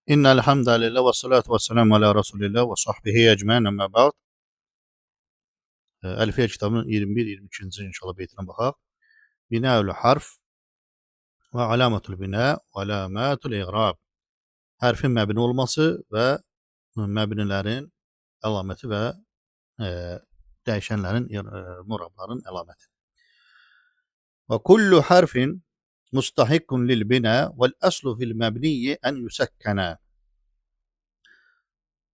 İnnel hamdalillah ve salatu ve selamu ala Resulillah ve sahbihi ecmaîn amma ba'd. Əlifiyyə kitabının 21-22-ci inşallah beytinə baxaq. Binaul harf və alamatul bina və alamatul iğrab. Hərfin məbni olması və məbnilərin əlaməti və dəyişənlərin, murabların əlaməti. Və kullu harfin mustahikkun lil bina vel aslu fil məbniyyi en yusakkana.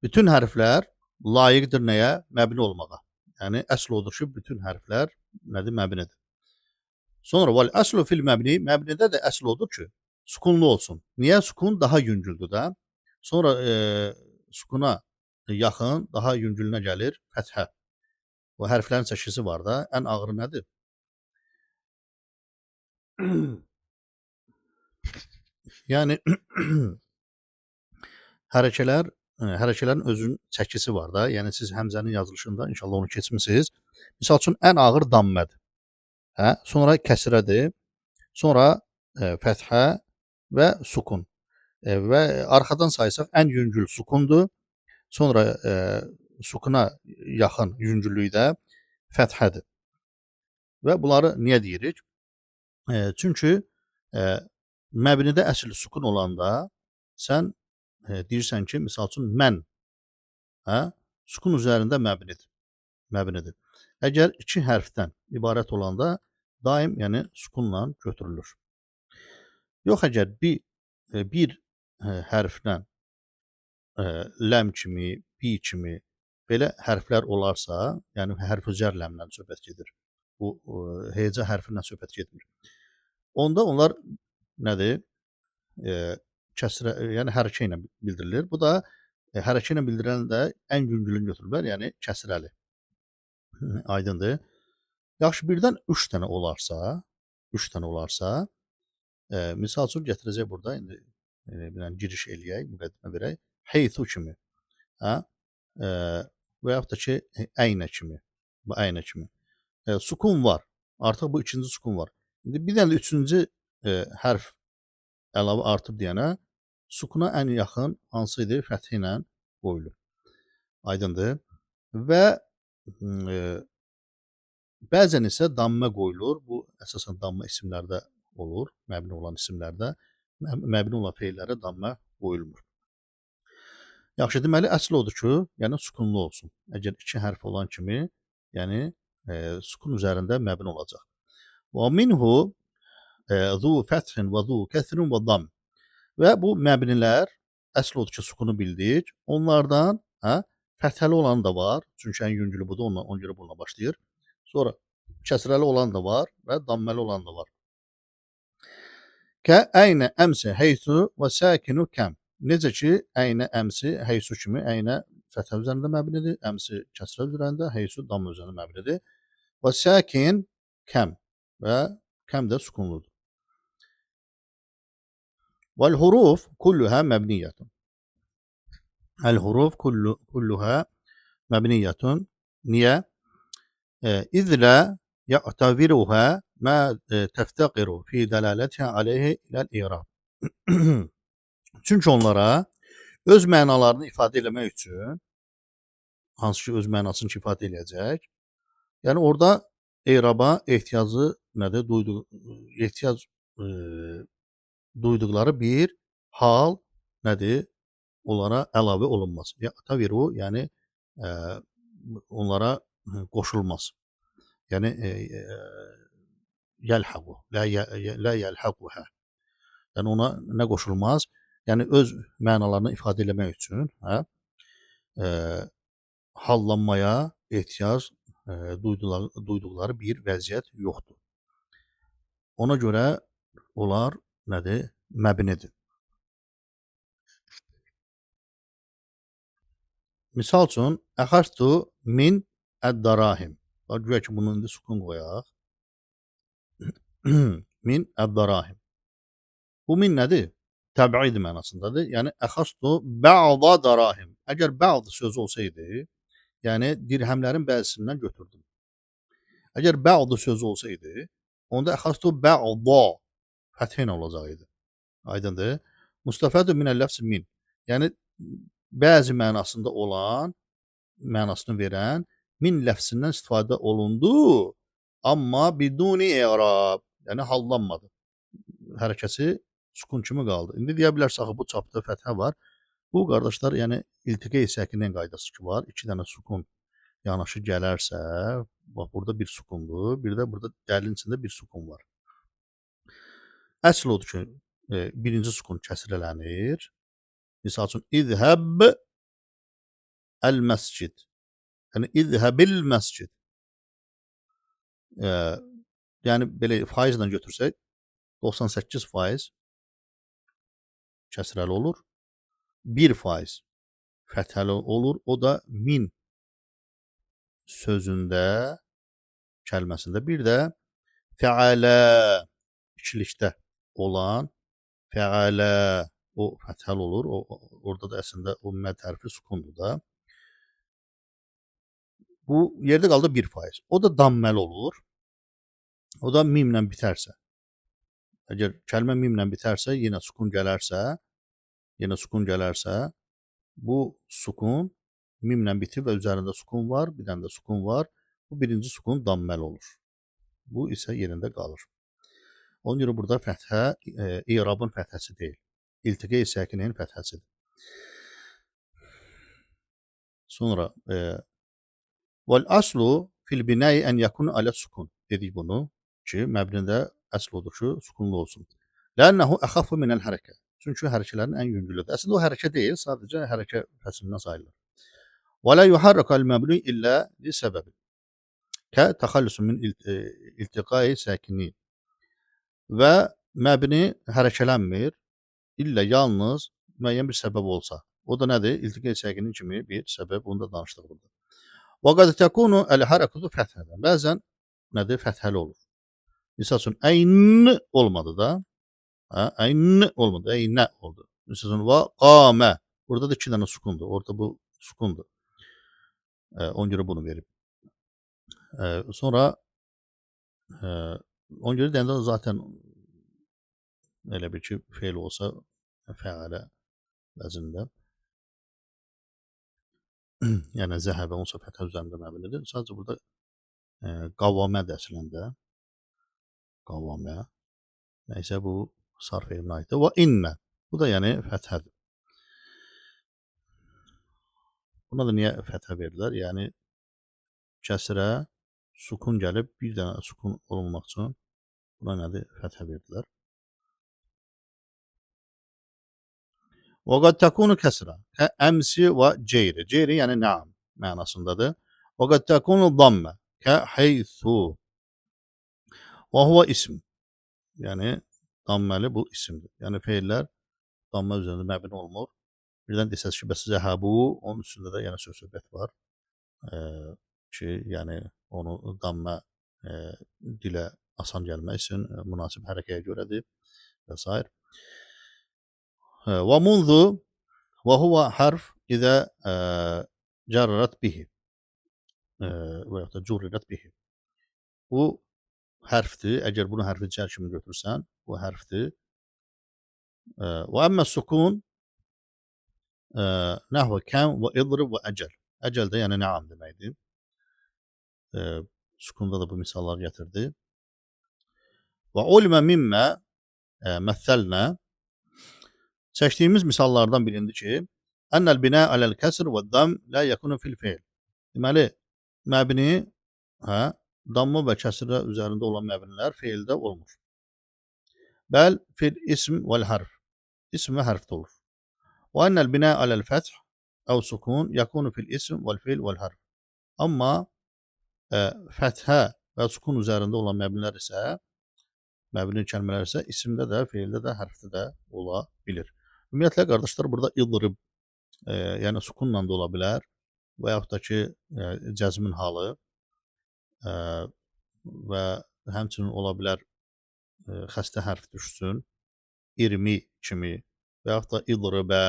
Bütün hərflər layiqdir nəyə? Məbni olmağa. Yəni əsl odur ki, bütün hərflər nədir? Məbnidir. Sonra vel aslu fil məbni, məbnidə də əsl odur ki, sukunlu olsun. Niyə? Sukun daha yüngüldür də. Sonra sukuna yaxın, daha yüngülünə gəlir fəthə. O hərflərin çəkisi var da. Ən ağırı nədir? Yəni hərəkələrin özünün çəkisi var da. Yəni siz həmzənin yazılışında inşallah onu keçmisiniz. Misal üçün ən ağır dammədir. Hə? Sonra kəsrədir. Sonra fəthə və sukun. Və arxadan saysaq ən yüngül sukundur. Sonra sukuna yaxın yüngüllükdə fəthədir. Və bunları niyə deyirik? Çünki məbnidə əsl sukun olanda sən deyirsən ki, misal üçün mən, sukun üzərində məbnidir. Əgər iki hərfdən ibarət olanda daim yəni sukunla götürülür. Yox, əgər bir hərfdən ləm kimi, bi kimi belə hərflər olarsa, yəni hərf-ü-cər ləmdən söhbət gedir. Bu hecə hərfindən söhbət getmir. Onda onlar nədir? Kəsrə, yəni hərəkə ilə bildirilir. Bu da hərəkə ilə bildirilən də ən yüngülünü götürürlər, yəni kəsrəli. Aydındır. Yaxşı, birdən 3 dənə olarsa, misal üçün gətirəcək burada, indi giriş eləyək, müqəddimə verək. Heythu kimi, və yaxud da ki, əynə kimi. Sukun var. Artıq bu ikinci sukun var. İndi bir dənə də üçüncü hərf əlavə artıb deyənə, sukuna ən yaxın hansı idi? Fəthi ilə qoyulur. Aydındır. Və bəzən isə dammə qoyulur. Bu, əsasən dammə isimlərdə olur, məbni olan isimlərdə. Məbni olan feillərə dammə qoyulmur. Yaxşı, deməli, əsl odur ki, yəni sukunlu olsun. Əgər iki hərf olan kimi, yəni sukun üzərində məbni olacaq. Və minhu zu fəthin və zu kəsrin və dam. Və bu məbnilər, əsl odur ki, sukunu bildik. Onlardan fəthəli olan da var. Çünki ən yüngülü budur, ona görə bununla başlayır. Sonra kəsrəli olan da var və damməli olan da var. Kə əynə əmsi heysu və səkinu kəm. Necə ki, əynə əmsi heysu kimi, əynə fəthə üzərində məbnidir, əmsi kəsrə üzərində, heysu dam üzərində məbnidir. Və səkin kəm və kəm də sukunludur. والحروف كلها مبنية. الحروف كلها مبنية. نية إذ لا يعتبرها ما تفتقر في دلالتها عليه إلى الإعراب. Çünki onlara öz mənalarını ifadə eləmək üçün, hansı ki öz mənasını ifadə eləyəcək, yəni orada i'raba ehtiyacı nədir? Ehtiyac duyduqları bir hal nədir? Onlara əlavə olunmaz. Ya'taviru, yəni onlara qoşulmaz. Yəni yəlhaqu, la yəlhaquha. Yəni ona nə qoşulmaz? Yəni öz mənalarını ifadə eləmək üçün hallanmaya ehtiyac duyduqları bir vəziyyət yoxdur. Ona görə onlar nədir? Məbnidir. Misal üçün, əxəstu min əd-darahim. Güya ki, bunun indi sukun qoyaq. Min əd-darahim. Bu min nədir? Təbiidir mənasındadır. Yəni, əxəstu bə'da darahim. Əgər bə'd sözü olsaydı, yəni dirhəmlərin bəzisindən götürdüm. Əgər bə'd sözü olsaydı, onda əxəstu bə'da fəthə ilə olacaq idi. Aydındır. Mustafədu minəl-ləfs min. Yəni bəzi mənasında olan, mənasını verən min ləfzindən istifadə olundu, amma biduni i'rab, yəni hallanmadı. Hərəkəsi sukun kimi qaldı. İndi deyə bilərsə axı bu çapda fəthə var. Bu qardaşlar, yəni iltiqa-i səkinin qaydası ki var. 2 dənə sukun yanaşı gələrsə, bax burada bir sukundur, bir də burada dəlilin içində bir sukun var. Əsl odur ki, birinci sukun kəsrələnir. Misal üçün İzhəb əl-məscid. Yəni İzhəbil məscid. Yəni belə faizlə götürsək 98% kəsrəli olur. 1% fəthəli olur. O da min sözündə, kəlməsində. Bir də fəalə ikilikdə olan fəalə o fəthəli olur. Orada da əslində o məd hərfi sukundur da. Bu yerdə qaldı 1%. O da damməli olur. O da mimlə bitərsə. Əgər kəlmə mimlə bitərsə, yenə sukun gələrsə, bu sukun mimlə bitir və üzərində sukun var, bir dənə də sukun var. Bu birinci sukun damməli olur. Bu isə yerində qalır. Ona görə burada fəthə i'rabın fəthəsi deyil. İltiqa-i səkinin fəthəsidir. Sonra vəl aslu fil binai ən yakun alə sukun dedik bunu ki, məbnidə əsl odur ki, sukunlu olsun. Lənnəhu əxafu minəl hərəkə. Çünki hərəkələrin ən yüngülüdür. Əslində o hərəkə deyil, sadəcə hərəkə fəsilindən sayılır. Və la yuharrakal məbni illə li səbəbi. Kə təxallüsü min iltiqai səkinin. Və məbni hərəkələnmir, illə yalnız müəyyən bir səbəb olsa. O da nədir? İltiqa-i səkinin kimi bir səbəb, onu da danışdıq burada. Və qad təkunu əl-hərəkatu fəthədən. Bəzən nədir? Fəthəli olur. Misal üçün, əyn olmadı da. Əyn olmadı, əynə oldu. Misal üçün, və qamə. Burada da 2 dənə sukundur. Orada bu sukundur. Ona görə bunu verib. Sonra ona görə deyəndə zaten elə bir ki, feil olsa fəalə vəzində. Yəni zəhəbə onsa fəthə üzərində məbnidir. Sadəcə burada qavvamədir əslində. Qavvamə. Nəysə bu sarf elminə aiddir. Və innə. Bu da yəni fəthədir. Buna da niyə fəthə verirlər? Yəni kəsrə sukun gəlib, bir dənə sukun olmamaq üçün buna nədir? Fəthə verirlər. Və qad təkunu kəsrə. Əmsi və ceyri. Ceyri yəni nəam mənasındadır. Və qad təkunu dammə. Kə heythu. Və huvə ism. Yəni damməli bu isimdir. Yəni feillər dammə üzərində məbni olmur. Birdən desəz ki, bəs zəhəbu, onun üstündə də yəni söz-söhbət var. Ki, yəni onu dammə dilə asan gəlmək üçün münasib hərəkəyə görədir və s. Və munzu və huvə hərf idə cərrət bihi və yaxud da cürrət bihi. Bu hərfdir. Əgər bunu hərfi cər kimi götürsən, bu hərfdir. Və əmmə sukun nəhvə kəm və idrib və əcəl. Əcəl də yəni nəam deməkdir. Sukunda da bu misallar gətirdi. Və ulimə mimmə məthəlnə. Çəkdiyimiz misallardan bilindir ki, ənəl binə aləl kəsr və dam lə yəkunu fil feil. Deməli, məbni damma və kəsrə üzərində olan məbnilər feildə olmur. Bəl fil ism vəl hərf. İsm və hərfdə olur. Və ənəl binə aləl fəth əv sukun yəkunu fil ism vəl feil vəl hərf. Amma fəthə və sukun üzərində olan məbnilər isə, məbni kəlmələr isə isimdə də, feildə də, hərfdə də ola bilir. Ümumiyyətlə, qardaşlar, burada idrib, yəni sukunla da ola bilər və yaxud da ki, cəzmin halı və həmçinin ola bilər xəstə hərf düşsün, irmi kimi və yaxud da idribə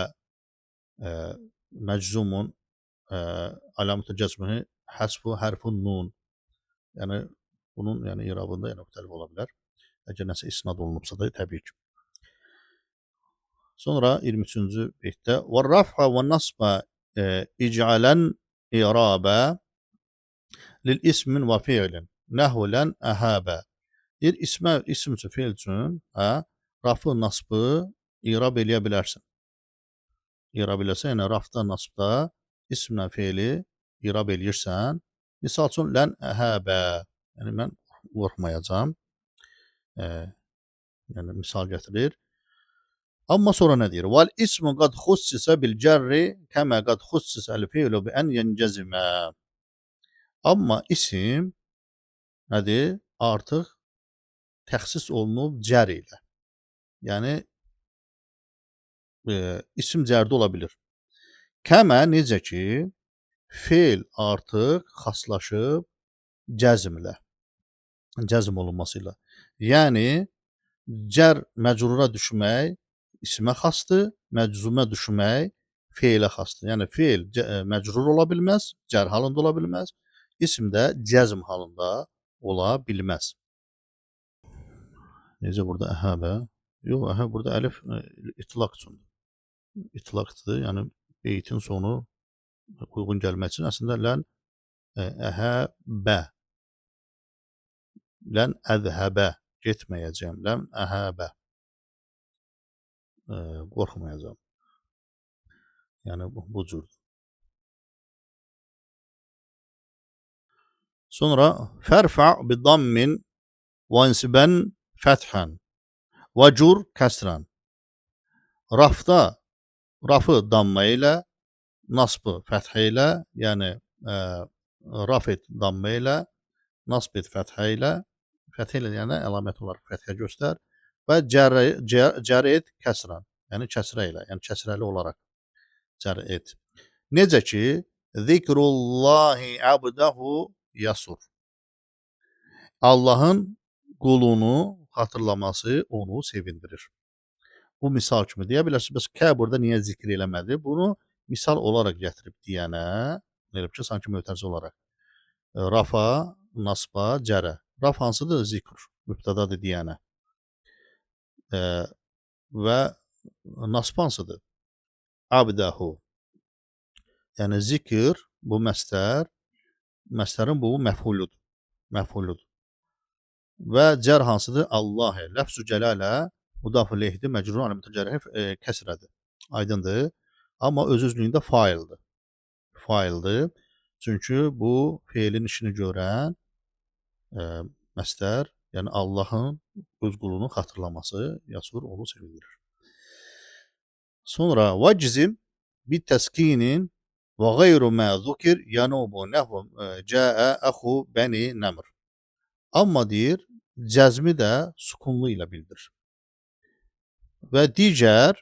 məczumun alamətə cəzmihi həsfu hərfun nun. Yəni, bunun irabında müxtəlif ola bilər. Əgər nəsə isnad olunubsa da, təbii ki. Sonra 23-cü beytdə və raf'a və nasba ic'alən irabə lil ismin və fiilin nəhvu lən əhəbə. Deyir, isim üçün, fiil üçün rafı, nasbı irab eləyə bilərsən. İrab eləsən, yəni rafda, nasbda ismlə fiili irab eləyirsən. Misal üçün, lən əhəbə, yəni mən qorxmayacam. Yəni misal gətirir. Amma sonra nə deyir? Vel ismu qad xussisə bil cərri kəmə qad xussisəl fiilu bi ən yencəzimə. Amma isim nədir? Artıq təxsis olunub cər ilə. Yəni isim cərdə ola bilir. Kəmə necə ki, feil artıq xaslaşıb cəzmlə, cəzm olunmasıyla. Yəni cər məcrura düşmək ismə xasdır, məczumə düşmək feilə xasdır. Yəni feil məcrur ola bilməz, cər halında ola bilməz, ism də cəzm halında ola bilməz. Necə burada əhəbə? Yox, burada əlif itlaq üçündür. İtlaqdır, yəni beytin sonu uyğun gəlmək üçün əslində lən əhəbə, lən əzhəbə, getməyəcəm, lən əhəbə, qorxmayacam. Yəni bu cür. Sonra fərfə bi dammin və insibən fəthən və cur kəsrən. Rafı damma ilə, nasbı fəthə ilə, yəni raf et damma ilə, nasb et fəthə ilə, yəni əlamət olaraq fəthə göstər və cər et kəsrən, yəni kəsrə ilə, yəni kəsrəli olaraq cər et. Necə ki, zikrullahi abdahu yasur. Allahın qulunu xatırlaması onu sevindirir. Bu misal kimi deyə bilərsiniz. Bəs kə burada niyə zikr eləmədi? Bunu misal olaraq gətirib deyənə, elə ki, sanki mötərizə olaraq. Rafa, nasba, cərə. Raf hansıdır? Zikr. Mübtədadır deyənə. Və nasb hansıdır? Abdahu. Yəni zikr, bu məstər, məstərin bu məfuludur. Məfuludur. Və cər hansıdır? Allah. Ləfz-ü cəlalə mudaf ileyhdir, məcrur alə mütəcərrif kəsrədir. Aydındır. Amma öz-özlüyündə faildir. Faildir. Çünki bu feilin işini görən məstər, yəni Allahın öz qulunu xatırlaması, yasur onu sevindirir. Sonra vəcizim bi təskinin və qeyru mə zukir yanubu nəhvə cəə əxu bəni nəmr. Amma deyir, cəzmi də sukunlu ilə bildirir. Və digər,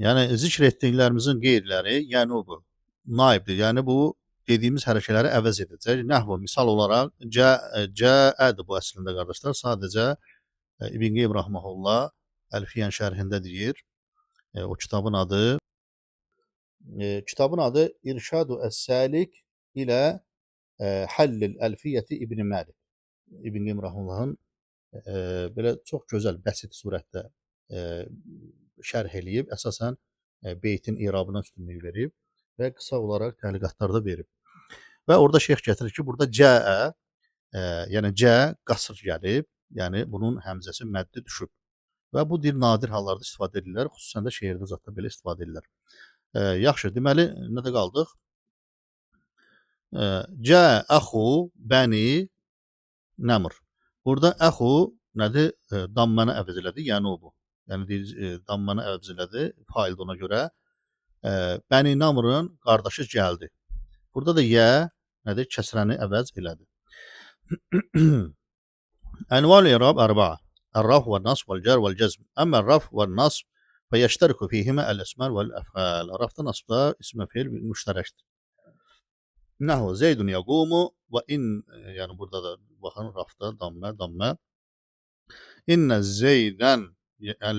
yəni zikr etdiklərimizin qeyrləri, yəni bu naibdir. Yəni bu dediyimiz hərəkələri əvəz edəcək. Nəhvə misal olaraq cəədir bu əslində qardaşlar. Sadəcə İbn Qeym rahmehullah Əlfiyyən şərhində deyir. O kitabın adı İrşadu Əs-Səlik ilə Həllil Əlfiyyəti İbn Məlik. İbn Qeym rahimehullahın belə çox gözəl, bəsit surətdə şərh eləyib, əsasən beytin irabına üstünlük verib və qısa olaraq təliqatlarda verib. Və orada şeyx gətirir ki, burada cəə, yəni cə qasr gəlib, yəni bunun həmzəsi məddi düşüb. Və bu dil nadir hallarda istifadə edirlər, xüsusən də şeirdə zətdə belə istifadə edirlər. Yaxşı, deməli, nədə qaldıq? Cə əxu bəni nəmr. Burada əxu nədir? Damməni əvəz elədi, yəni o bu. Yəni damməni əvəz elədi, faildir ona görə. Bəni Namrın qardaşı gəldi. Burada da yə nədir? Kəsrəni əvəz elədi. Ənval irab ərba'a. Ər-raf və nasb və cər və cəzm. Əmmə ər-raf və nasb fəyəştəriku fihimə əl-əsmər vəl-əfəl. Rafda, nasbda ismə fiil müştərəkdir. Nəhu Zeydun yaqumu və in, yəni burada da baxın rafda dammə. İnnə Zeydən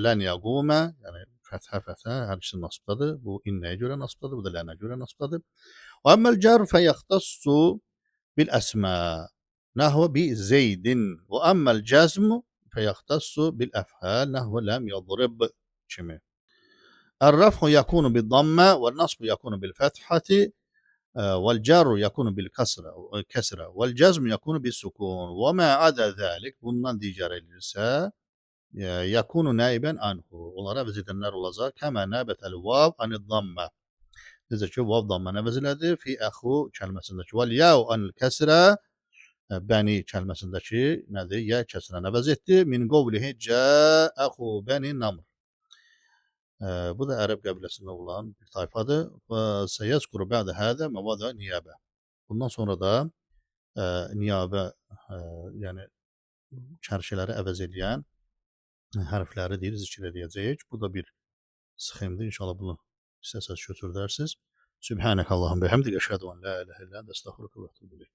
lən yaqumə, yəni fəthə, hər ikisi nasbdadır. Bu innəyə görə nasbdadır, bu da lənə görə nasbdadır. Və əmməl cər fəyəxtassu bil əsmə. Nəhvə bi Zeydin. Və əmməl cəzmu fəyəxtassu bil əfhəl. Nəhvə ləm yadrib kimi. الرفع يكون بالضمة والنصب يكون بالفتحة والجر يكون بالكسرة والجزم يكون بالسكون وما عدا ذلك bundan digəri ise yakunu naiben anhu. Onlara əvəz edənlər olacaq. Kəmə nəbətəl vav anid dammə. Necə ki, vav damməni əvəz elədi. Fi əxu kəlməsindəki. Vəl yəv anil kəsrə bəni kəlməsindəki nədir? Yə kəsrəni əvəz etdi. Min qovlihi cəəxu bəni namr. Bu da Ərəb qəbiləsində olan bir tayfadır. Və səyəzkuru bə'də hədə məvadə niyabə. Bundan sonra da niyabə yəni kərşələri əvəz edən hərfləri deyir, zikr edəcəyik. Bu da bir sıxımdır. İnşallah bunu istəsəz götürərsiniz. Sübhanəkallahumma bihamdik əşhədu an la ilahe illə əntə əstəğfiruke və etûbü ileyk.